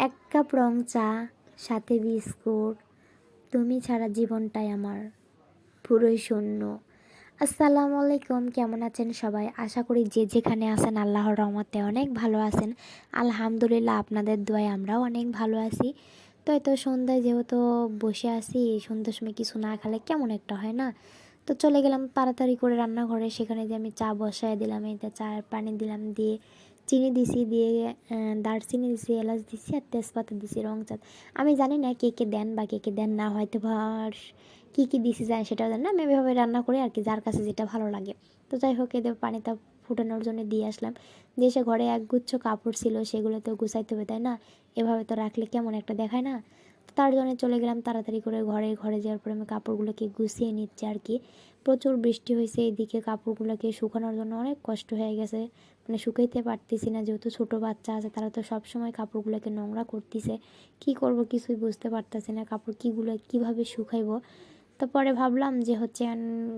এক কাপ রং চা, সাথে বিস্কুট, তুমি ছাড়া জীবনটাই আমার পুরোই শূন্য। আসসালামু আলাইকুম, কেমন আছেন সবাই? আশা করি যে যেখানে আছেন আল্লাহর রহমতে অনেক ভালো আছেন। আলহামদুলিল্লাহ, আপনাদের দোয়ায় আমরাও অনেক ভালো আছি। তো এত সন্ধ্যায় যেহেতু বসে আছি, সন্ধ্যার সময় কিছু না খেলে কেমন একটা হয় না। তো চলে গেলাম তাড়াতাড়ি করে রান্নাঘরে। সেখানে যে আমি চা বসায় দিলাম, এইটা চায়ের পানি দিলাম, দিয়ে চিনি দিছি, দিয়ে দারচিনি দিছি, এলাচ দিছি, আর তেজপাতা দিছি, রং চা। আমি জানি না কে কে দেন বা কে কে দেন না, হয়তো বা কী কী দিছি জানি সেটাও জানি না। আমি এভাবে রান্না করি আর কি, যার কাছে যেটা ভালো লাগে। তো যাই হোক, এদের পানিটা ফুটানোর জন্য দিয়ে আসলাম। দিয়ে এসে ঘরে একগুচ্ছ কাপড় ছিল, সেগুলো তো গুছাইতে হবে, তাই না? এভাবে তো রাখলে কেমন একটা দেখায় না। তো তার জন্য চলে গেলাম তাড়াতাড়ি করে ঘরে যাওয়ার পরে আমি কাপড়গুলোকে গুছিয়ে নিচ্ছি আর কি। প্রচুর বৃষ্টি হয়েছে, এদিকে কাপড়গুলোকে শুকানোর জন্য অনেক কষ্ট হয়ে গেছে। মানে শুকাইতে পারতেছি না, যেহেতু ছোটো বাচ্চা আছে, তারা তো সব সময় কাপড়গুলোকে নোংরা করতেছে। কি করব কিছুই বুঝতে পারতেছি না, কাপড় কীভাবে শুকাইবো। তো পরে ভাবলাম যে হচ্ছে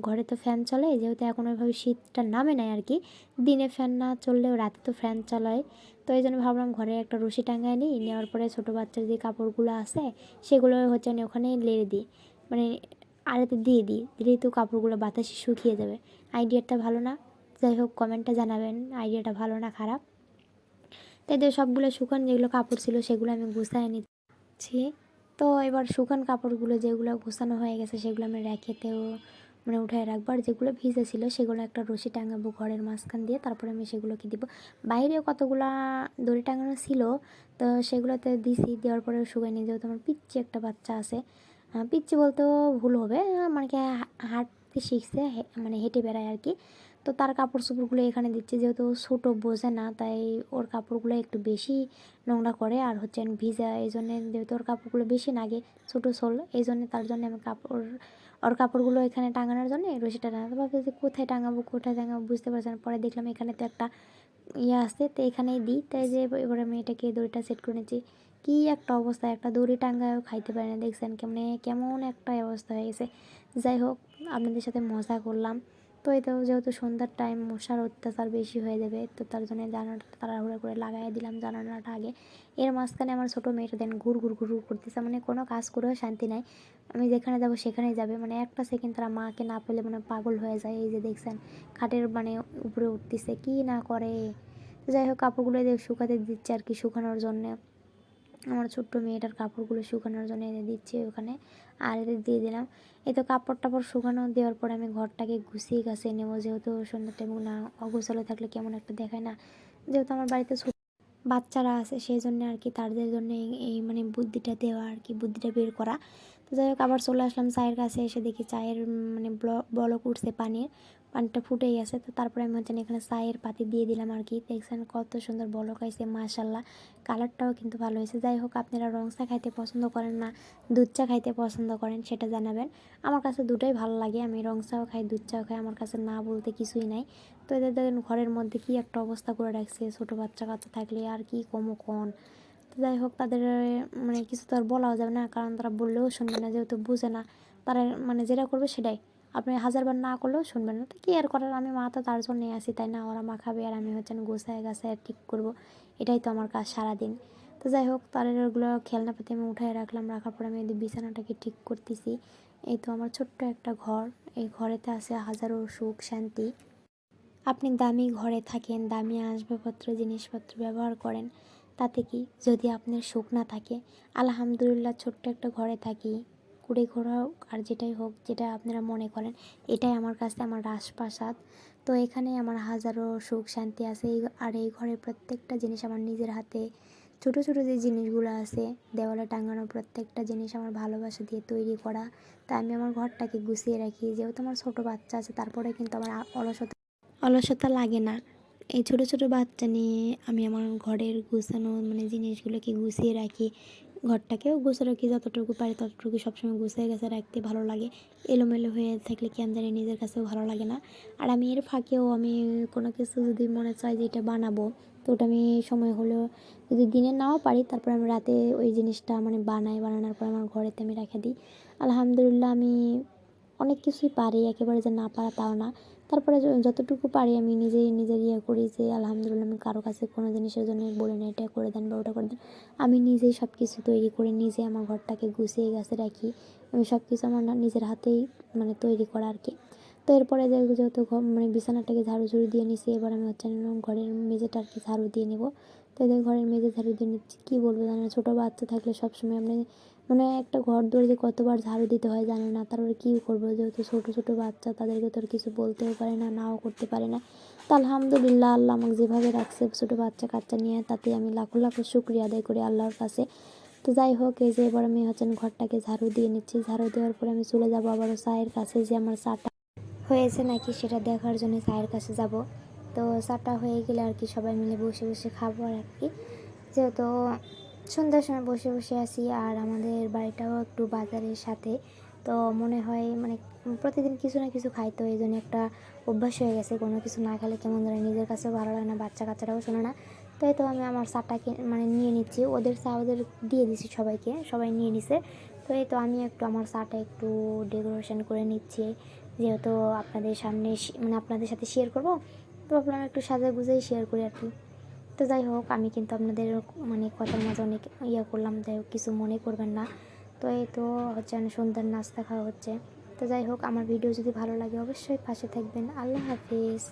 ঘরে তো ফ্যান চলে, যেহেতু এখন ওইভাবে শীতটা নামে নাই আর কি। দিনে ফ্যান না চললেও রাতে তো ফ্যান চালায়। তো এই জন্য ভাবলাম ঘরে একটা রশি টাঙায় নিই, নেওয়ার পরে ছোটো বাচ্চার যে কাপড়গুলো আছে সেগুলো হচ্ছে আমি ওখানে লেড়ে দিই, মানে আড়াতে দিয়ে দিলেই তো কাপড়গুলো বাতাসে শুকিয়ে যাবে। আইডিয়াটা ভালো না? যাই হোক, কমেন্টে জানাবেন আইডিয়াটা ভালো না খারাপ। তাই দিয়ে সবগুলো শুকান যেগুলো কাপড় ছিল সেগুলো আমি গুছায় নিচ্ছি। তো এবার শুকান কাপড়গুলো যেগুলো গোছানো হয়ে গেছে সেগুলো আমি র্যাকেতেও মানে উঠায় রাখবো, আর যেগুলো ভিজে ছিল সেগুলো একটা রশি টাঙাবো ঘরের মাঝখান দিয়ে, তারপরে আমি সেগুলোকে দিব। বাইরেও কতগুলা দড়ি টাঙানো ছিল, তো সেগুলোতে দিছি, দেওয়ার পরে শুকাই নিয়ে, যেহেতু আমার পিচ্চি একটা বাচ্চা আছে। পিচ্চি বলতেও ভুল হবে, মানে কি হাঁটতে শিখছে, মানে হেঁটে বেড়ায় আর কি। তো তার কাপড় চোপড়গুলো এখানে দিচ্ছি, যেহেতু ছোটো বোঝে না, তাই ওর কাপড়গুলো একটু বেশি নোংরা করে, আর হচ্ছে ভিজা, এই জন্যে যেহেতু ওর কাপড়গুলো বেশি লাগে, ছোটো সোল, এই জন্যে তার জন্য আমি ওর কাপড়গুলো এখানে টাঙানোর জন্য রশিটা টাঙাতে ভাবছি যে কোথায় টাঙাবো বুঝতে পারছি না। পরে দেখলাম এখানে তো একটা ইয়ে আছে, তো এখানেই দিই। তাই যে এবারে আমি এটাকে দড়িটা সেট করে নিচ্ছি। কী একটা অবস্থা, একটা দড়ি টাঙ্গায়ও খাইতে পারি না, দেখছেন কেমন একটা অবস্থা হয়ে গেছে। যাই হোক, আপনাদের সাথে মজা করলাম। তো এটাও যেহেতু সন্ধ্যার টাইম, মশার অত্যাচার বেশি হয়ে যাবে, তো তার জন্য জানালাটা তাড়াহুড়ো করে লাগাই দিলাম, জানালাটা আগে। এর মাঝখানে আমার ছোটো মেয়েটা দেন ঘুর ঘুর ঘুর ঘুর করতেছে, মানে কোনো কাজ করেও শান্তি নাই। আমি যেখানে যাব সেখানেই যাবে, মানে একটা সেকেন্ড তারা মাকে না পেলে মানে পাগল হয়ে যায়। এই যে দেখছেন, খাটের মানে উপরে উঠতেছে, কি না করে। তো যাই হোক, কাপড়গুলো শুকাতে দিচ্ছে আর কি, শুকানোর জন্যে। আমার ছোট্ট মেয়েটার কাপড়গুলো শুকানোর জন্য এনে দিচ্ছি ওখানে, আর এদের দিয়ে দিলাম। এই তো কাপড় টাপড় শুকানো দেওয়ার পরে আমি ঘরটাকে গুছিয়ে গাছিয়ে নেবো, যেহেতু সন্ধ্যার টাইম না অগোছালো থাকলে কেমন একটা দেখায় না। যেহেতু আমার বাড়িতে বাচ্চারা আছে, সেই জন্য আর কি, তাদের জন্য এই মানে বুদ্ধিটা দেওয়া আর কি, বুদ্ধিটা বের করা। তো যাই হোক, আবার চলে আসলাম চায়ের কাছে, এসে দেখি চায়ের মানে বলক উঠছে, পানিটা ফুটে গেছে। তো তারপরে আমি হচ্ছে এখানে চায়ের পাতি দিয়ে দিলাম আর কি। দেখছেন কত সুন্দর বলক আইছে, মাশাল্লাহ, কালারটাও কিন্তু ভালো হয়েছে। যাই হোক, আপনারা রং চা খাইতে পছন্দ করেন না দুধ চা খাইতে পছন্দ করেন সেটা জানাবেন। আমার কাছে দুটোই ভালো লাগে, আমি রং চাও খাই, দুধ চাও খাই, আমার কাছে না বলতে কিছুই নাই। তো এদের দেখেন ঘরের মধ্যে কি একটা অবস্থা করে রাখছে, ছোটো বাচ্চা কাচ্চা থাকলে আর কি কমো কন। তো যাই হোক, তাদের মানে কিছু তো আর বলাও যাবে না, কারণ তারা বললেও শুনবে না, যেহেতু বুঝে না। তারা মানে যেটা করবে সেটাই, আপনি হাজারবার না করলেও শুনবেন না। তো কি আর করার, আমি মা তো তার জন্যই আসি, তাই না? ওরা মা খাবে আর আমি হচ্ছেন গোছায় গাছায় ঠিক করব, এটাই তো আমার কাজ সারাদিন। তো যাই হোক, তাদের ওগুলো খেলনাপাতি আমি উঠায় রাখলাম, রাখার পর আমি বিছানাটাকে ঠিক করতেছি। এই তো আমার ছোট্ট একটা ঘর, এই ঘরেতে আছে হাজারো সুখ শান্তি। আপনি দামি ঘরে থাকেন, দামি আসবাবপত্র জিনিসপত্র ব্যবহার করেন, তাতে কি, যদি আপনার সুখ না থাকে? আলহামদুলিল্লাহ, ছোট্ট একটা ঘরে থাকি, কুড়ে ঘোরা হোক আর যেটাই হোক, যেটা আপনারা মনে করেন, এটাই আমার কাছে আমার রাজপ্রাসাদ। তো এখানে আমার হাজারো সুখ শান্তি আছে। আর এই ঘরের প্রত্যেকটা জিনিস আমার নিজের হাতে, ছোটো ছোটো যে জিনিসগুলো আছে দেওয়ালে টাঙানো, প্রত্যেকটা জিনিস আমার ভালোবাসা দিয়ে তৈরি করা। তাই আমি আমার ঘরটাকে গুছিয়ে রাখি, যেহেতু আমার ছোটো বাচ্চা আছে, তারপরে কিন্তু আমার অলসতা লাগে না। এই ছোটো ছোটো বাচ্চা নিয়ে আমি আমার ঘরের গুছানো মানে জিনিসগুলোকে গুছিয়ে রাখি, ঘরটাকেও গুছিয়ে রাখি, যতটুকু পারি ততটুকু সবসময় গুছিয়ে গেছে রাখতে ভালো লাগে। এলোমেলো হয়ে থাকলে কেন জানি নিজের কাছেও ভালো লাগে না। আর আমি এর ফাঁকেও আমি কোনো কিছু যদি মনে চাই যে এটা বানাবো, তো ওটা আমি সময় হলেও যদি দিনে নাও পারি, তারপর আমি রাতে ওই জিনিসটা মানে বানানোর পর আমার ঘরেতে আমি রেখে দিই। আলহামদুলিল্লাহ, আমি অনেক কিছুই পারি, একেবারে যে না পারা তাও না। তারপরে যতটুকু পারি আমি নিজেই নিজের করি যে আলহামদুলিল্লাহ আমি কারো কাছে কোনো জিনিসের জন্য বলি না এটা করে দেন বা ওটা করে দেন। আমি নিজেই সব কিছু তৈরি করে নিজে আমার ঘরটাকে গুছিয়ে গাছে রাখি। আমি সব কিছু আমার নিজের হাতেই তৈরি করা আর কি। তো এরপরে যেহেতু বিছানাটাকে ঝাড়ু দিয়ে নিছি, এবার আমি হচ্ছে ঘরের মেঝেটা আর কি ঝাড়ু দিয়ে নেবো। তো এদের ঘরের মেঝে ঝাড়ু দিয়ে নিচ্ছি, কী বলবো জানেন, ছোটো বাচ্চা থাকলে সবসময় একটা ঘর দুয়ার যে কতবার ঝাড়ু দিতে হয় জানে না। তারপরে কী করবো, যেহেতু ছোটো বাচ্চা তাদেরকে তো আর কিছু বলতেও পারে না, নাও করতে পারে না। তো আলহামদুলিল্লাহ আল্লাহ আমাকে যেভাবে রাখছে ছোটো বাচ্চা কাচ্চা নিয়ে, তাতে আমি লাখো লাখো শুক্রিয়া আদায় করি আল্লাহর কাছে। তো যাই হোক, এই যে এবার আমি ঘরটাকে ঝাড়ু দিয়ে নিচ্ছি। ঝাড়ু দেওয়ার পরে আমি চলে যাবো আবারও চায়ের কাছে, যে আমার চাটা হয়েছে নাকি সেটা দেখার জন্য চায়ের কাছে যাব। তো চাটা হয়ে গেলে আর কি সবাই মিলে বসে বসে খাবো আর কি। যেহেতু সন্ধ্যার সময় বসে বসে আছি, আর আমাদের বাড়িটাও একটু বাজারের সাথে, তো মনে হয় প্রতিদিন কিছু না কিছু খাই, তো এই জন্য একটা অভ্যাস হয়ে গেছে। কোনো কিছু না খেলে কেমন ধরে নিজের কাছেও ভালো লাগে না, বাচ্চা কাচ্চারাও শোনে না। তাই তো আমি আমার চাটাকে নিয়ে নিচ্ছি, ওদের চা ওদের দিয়ে দিছি সবাইকে, সবাই নিয়ে নিছে। তো এই তো আমি একটু আমার চাটা একটু ডেকোরেশন করে নিচ্ছি, যেহেতু আপনাদের সামনে আপনাদের সাথে শেয়ার করব, তো ভাবলাম একটু সাজা গুজাই শেয়ার করি আর কি। তো যাই হোক, আমি কিন্তু আপনাদের কথার মাঝে অনেক করলাম, যাই হোক কিছু মনে করবেন না। তো এই তো হচ্ছে সন্ধ্যার নাস্তা খাওয়া হচ্ছে। তো যাই হোক, আমার ভিডিও যদি ভালো লাগে অবশ্যই পাশে থাকবেন। আল্লাহ হাফিজ।